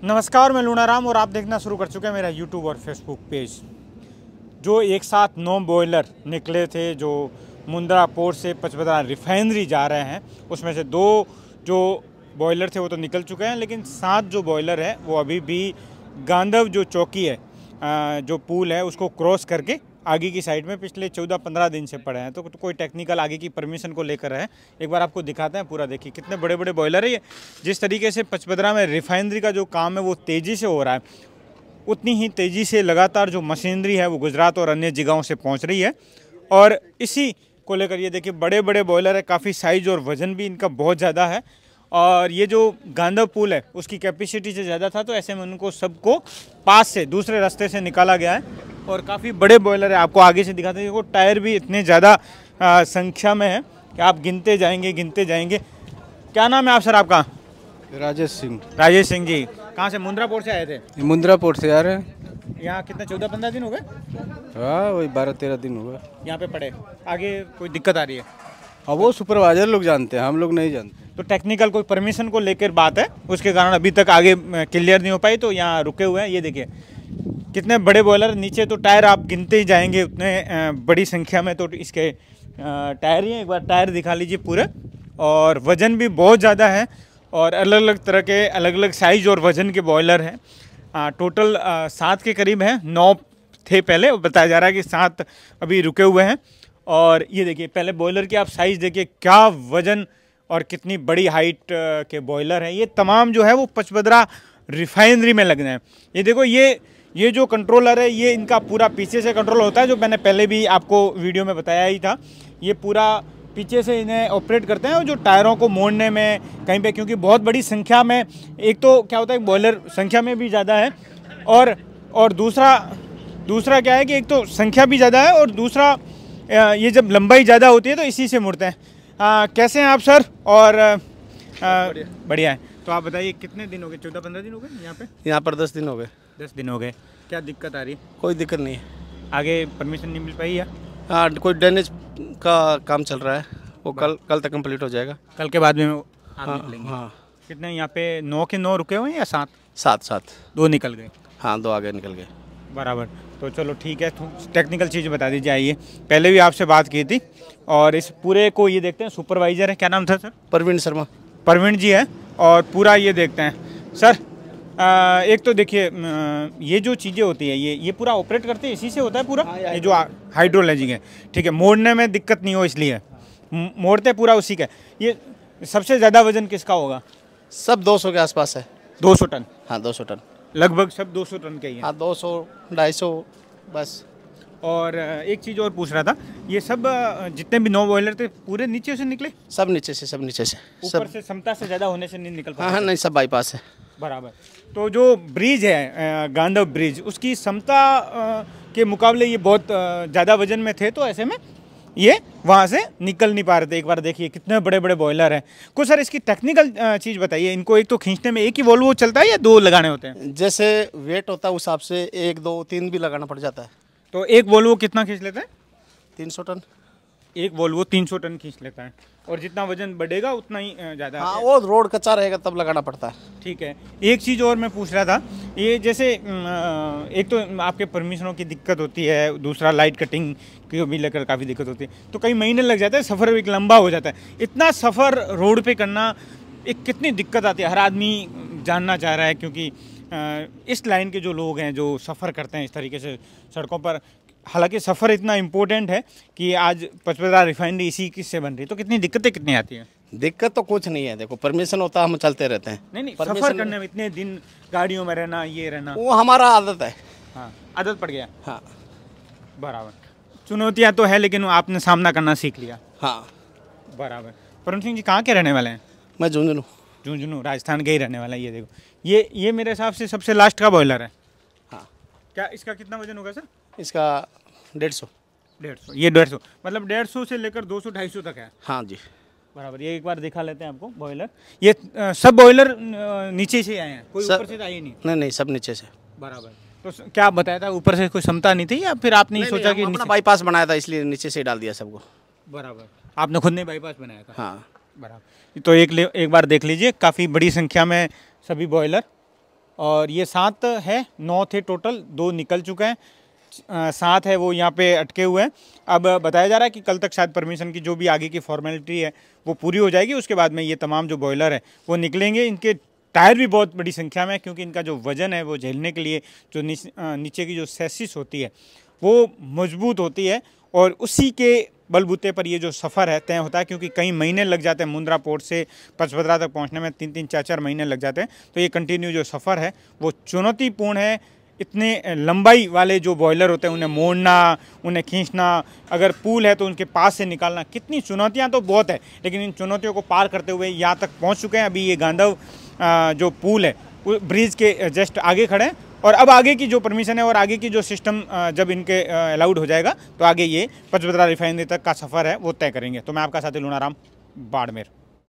नमस्कार, मैं लूनाराम और आप देखना शुरू कर चुके हैं मेरा यूट्यूब और फेसबुक पेज। जो एक साथ 9 बॉयलर निकले थे जो मुंद्रा पोर्ट से पचपदरा रिफाइनरी जा रहे हैं, उसमें से 2 जो बॉयलर थे वो तो निकल चुके हैं, लेकिन 7 जो बॉयलर है वो अभी भी गांधव जो चौकी है, जो पुल है उसको क्रॉस करके आगे की साइड में पिछले 14-15 दिन से पड़े हैं। तो कोई टेक्निकल आगे की परमिशन को लेकर है। एक बार आपको दिखाते हैं पूरा। देखिए कितने बड़े बड़े बॉयलर है ये। जिस तरीके से पचपदरा में रिफाइनरी का जो काम है वो तेज़ी से हो रहा है, उतनी ही तेज़ी से लगातार जो मशीनरी है वो गुजरात और अन्य जगहों से पहुंच रही है। और इसी को लेकर ये देखिए बड़े बड़े बॉयलर है, काफ़ी साइज और वज़न भी इनका बहुत ज़्यादा है। और ये जो गांधव पुल है उसकी कैपेसिटी से ज़्यादा था, तो ऐसे में उनको सबको पास से दूसरे रास्ते से निकाला गया है। और काफ़ी बड़े बॉयलर है, आपको आगे से दिखाते हैं। वो टायर भी इतने ज़्यादा संख्या में है कि आप गिनते जाएंगे। क्या नाम है आप सर आपका? राजेश सिंह। राजेश सिंह जी, कहाँ से? मुंद्रा पोर्ट से आए थे? मुंद्रा पोर्ट से आ रहे हैं। यहाँ कितने 14-15 दिन हो गए? हाँ, वही 12-13 दिन हो गए यहाँ पे पड़े। आगे कोई दिक्कत आ रही है? अब वो सुपरवाइजर लोग जानते हैं, हम लोग नहीं जानते। तो टेक्निकल कोई परमिशन को लेकर बात है, उसके कारण अभी तक आगे क्लियर नहीं हो पाई, तो यहाँ रुके हुए हैं। ये देखिए कितने बड़े बॉयलर नीचे, तो टायर आप गिनते ही जाएंगे उतने बड़ी संख्या में। तो इसके टायर ही हैं, एक बार टायर दिखा लीजिए पूरे। और वज़न भी बहुत ज़्यादा है और अलग अलग तरह के अलग अलग साइज और वज़न के बॉयलर हैं। टोटल 7 के करीब हैं। 9 थे पहले, बताया जा रहा है कि 7 अभी रुके हुए हैं। और ये देखिए पहले बॉयलर की आप साइज़ देखिए, क्या वज़न और कितनी बड़ी हाइट के बॉयलर हैं। ये तमाम जो है वो पचपदरा रिफाइनरी में लगने हैं। ये देखो ये जो कंट्रोलर है ये इनका पूरा पीछे से कंट्रोल होता है, जो मैंने पहले भी आपको वीडियो में बताया ही था। ये पूरा पीछे से इन्हें ऑपरेट करते हैं, और जो टायरों को मोड़ने में कहीं पे, क्योंकि बहुत बड़ी संख्या में, एक तो क्या होता है बॉयलर संख्या में भी ज़्यादा है, और दूसरा क्या है कि एक तो संख्या भी ज़्यादा है, और दूसरा ये जब लंबाई ज़्यादा होती है तो इसी से मुड़ते हैं। कैसे हैं आप सर? और बढ़िया है। तो आप बताइए कितने दिन हो गए? 14-15 दिन हो गए यहाँ पे? यहाँ पर 10 दिन हो गए। 10 दिन हो गए। क्या दिक्कत आ रही है? कोई दिक्कत नहीं है। आगे परमिशन नहीं मिल पाई है? हाँ, कोई ड्रेनेज का काम चल रहा है, वो कल तक कंप्लीट हो जाएगा। कल के बाद में आप हाँ, निकलेंगे? हाँ। कितने यहाँ पे 9 के 9 रुके हुए हैं या 7? 7 2 निकल गए। हाँ, 2 आगे निकल गए। बराबर। तो चलो ठीक है, तो टेक्निकल चीज़ बता दीजिए। आइए, पहले भी आपसे बात की थी। और इस पूरे को ये देखते हैं, सुपरवाइजर है, क्या नाम था सर? परवीन शर्मा। परवीन जी है। और पूरा ये देखते हैं सर। एक तो देखिए ये जो चीज़ें होती है ये पूरा ऑपरेट करते हैं, इसी से होता है पूरा। ये जो हाइड्रोलॉजिक है, ठीक है, मोड़ने में दिक्कत नहीं हो इसलिए मोड़ते पूरा उसी का। ये सबसे ज़्यादा वजन किसका होगा? सब 200 के आसपास है। 200 टन? हाँ, 200 टन लगभग सब 200 टन के ही है। हाँ, 200-250 बस। और एक चीज़ और पूछ रहा था, ये सब जितने भी 9 बॉयलर थे पूरे नीचे से निकले? सब नीचे से ऊपर से क्षमता से ज़्यादा होने से नहीं निकल पाए? हाँ, नहीं, सब बाईपास है। बराबर। तो जो ब्रिज है गांधव ब्रिज, उसकी क्षमता के मुकाबले ये बहुत ज़्यादा वजन में थे, तो ऐसे में ये वहाँ से निकल नहीं पा रहे थे। एक बार देखिए कितने बड़े बड़े बॉयलर हैं। कुछ सर इसकी टेक्निकल चीज़ बताइए। इनको एक तो खींचने में एक ही वॉल्वो चलता है या 2 लगाने होते हैं? जैसे वेट होता है उस हिसाब से 1, 2, 3 भी लगाना पड़ जाता है। तो एक वॉल्वो कितना खींच लेता है? 300 टन। एक वॉल्वो 300 टन खींच लेता है, और जितना वजन बढ़ेगा उतना ही ज़्यादा। हाँ, वो रोड कच्चा रहेगा तब लगाना पड़ता है। ठीक है। एक चीज़ और मैं पूछ रहा था, ये जैसे एक तो आपके परमिशनों की दिक्कत होती है, दूसरा लाइट कटिंग की भी लेकर काफ़ी दिक्कत होती है, तो कई महीने लग जाते हैं, सफ़र एक लंबा हो जाता है। इतना सफ़र रोड पे करना एक कितनी दिक्कत आती है, हर आदमी जानना चाह रहा है, क्योंकि इस लाइन के जो लोग हैं जो सफ़र करते हैं इस तरीके से सड़कों पर, हालांकि सफ़र इतना इम्पोर्टेंट है कि आज पचपदरा रिफाइनरी इसी से बन रही, तो कितनी दिक्कतें कितनी आती हैं? दिक्कत तो कुछ नहीं है, देखो परमिशन होता है, हम चलते रहते हैं। नहीं, सफ़र करने में इतने दिन गाड़ियों में रहना, ये रहना, वो हमारा आदत है। हाँ, आदत पड़ गया। हाँ, बराबर। चुनौतियाँ तो है, लेकिन आपने सामना करना सीख लिया। हाँ, बराबर। परम सिंह जी कहाँ के रहने वाले हैं? मैं झुंझुनू राजस्थान के ही रहने वाला है। ये देखो, ये मेरे हिसाब से सबसे लास्ट का बॉयलर है। हाँ। क्या इसका कितना वजन होगा सर? इसका 150। ये 150, मतलब 150 से लेकर 200-250 तक है। हाँ जी। बराबर। ये एक बार दिखा लेते हैं आपको बॉयलर। ये सब बॉयलर नीचे से आए हैं, कोई ऊपर से तो आए नहीं? नहीं, सब नीचे से। बराबर। तो क्या आप बताया था, ऊपर से कोई क्षमता नहीं थी या फिर आपने नहीं सोचा कि अपना बाईपास बनाया था इसलिए नीचे से डाल दिया सबको? बराबर, आपने खुद ने बाईपास बनाया था? हाँ। बराबर। तो एक बार देख लीजिए, काफ़ी बड़ी संख्या में सभी बॉयलर और ये 7 है, 9 थे टोटल, 2 निकल चुके हैं, 7 है वो यहाँ पे अटके हुए हैं। अब बताया जा रहा है कि कल तक शायद परमिशन की जो भी आगे की फॉर्मेलिटी है वो पूरी हो जाएगी। उसके बाद में ये तमाम जो बॉयलर है वो निकलेंगे। इनके टायर भी बहुत बड़ी संख्या में है, क्योंकि इनका जो वज़न है वो झेलने के लिए जो नीचे की जो सैसिस होती है वो मजबूत होती है, और उसी के बलबूते पर ये जो सफ़र है तय होता है, क्योंकि कई महीने लग जाते हैं मुंद्रा पोर्ट से पचपदरा तक पहुंचने में, 3-3, 4-4 महीने लग जाते हैं। तो ये कंटिन्यू जो सफ़र है वो चुनौतीपूर्ण है। इतने लंबाई वाले जो बॉयलर होते हैं उन्हें मोड़ना, उन्हें खींचना, अगर पूल है तो उनके पास से निकालना, कितनी चुनौतियाँ तो बहुत है, लेकिन इन चुनौतियों को पार करते हुए यहाँ तक पहुँच चुके हैं। अभी ये गांधव जो पुल है ब्रिज के जस्ट आगे खड़े हैं, और अब आगे की जो परमिशन है और आगे की जो सिस्टम जब इनके अलाउड हो जाएगा तो आगे ये पचपदरा रिफाइनरी तक का सफ़र है वो तय करेंगे। तो मैं आपका साथी लूनाराम, बाड़मेर।